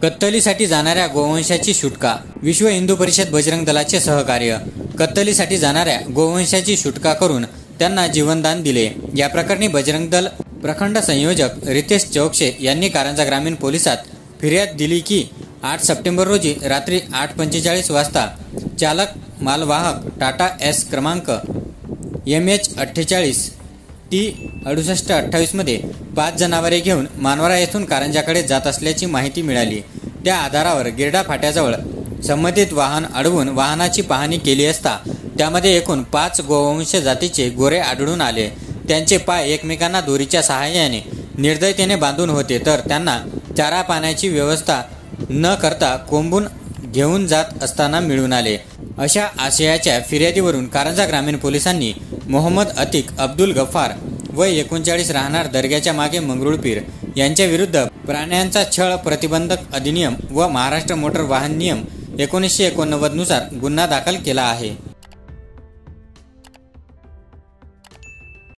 कत्तलीसाठी जाणाऱ्या गोवंशाची सुटका. विश्व हिंदू परिषद बजरंग दलाचे सहकार्य. कत्तलीसाठी जाणाऱ्या गोवंशाची सुटका करून त्यांना जीवनदान दिले. या प्रकरणी बजरंग दल प्रखंड संयोजक रितेश चौकशे यांनी कारंजा ग्रामीण पोलिसात फिर्याद दिली की 8 सप्टेंबर रोजी रात्री 8:45 वाजता चालक मालवाहक टाटा एस क्रमांक MH48 T 6828 मध्ये 5 जनावरे घेऊन मानवरा येथून कारंजाकडे जात असल्याची माहिती मिळाली. त्या आधारावर गिरडा फाट्याजवळ संबंधित वाहन अडवून वाहनाची पाहणी केली असता त्यामध्ये एकूण 5 गोवंश जातीचे गोरे आढळून आले. त्यांचे पाय एकमेकांना दोरीच्या सहाय्याने निर्दयतेने बांधून होते, तर त्यांना चारा पाण्याची व्यवस्था न करता कोंबून घेऊन जात असताना मिळून आले. अशा आशयाच्या फिर्यादीवरून कारंजा ग्रामीण पोलिसांनी मोहम्मद अतिक अब्दुल गफ्फार वय 39 राहणार दर्ग्याच्या मागे मंगरुळपीर यांच्याविरुद्ध प्राण्यांचा छळ प्रतिबंधक अधिनियम व महाराष्ट्र मोटर वाहन नियम 1989 नुसार गुन्हा दाखल केला आहे.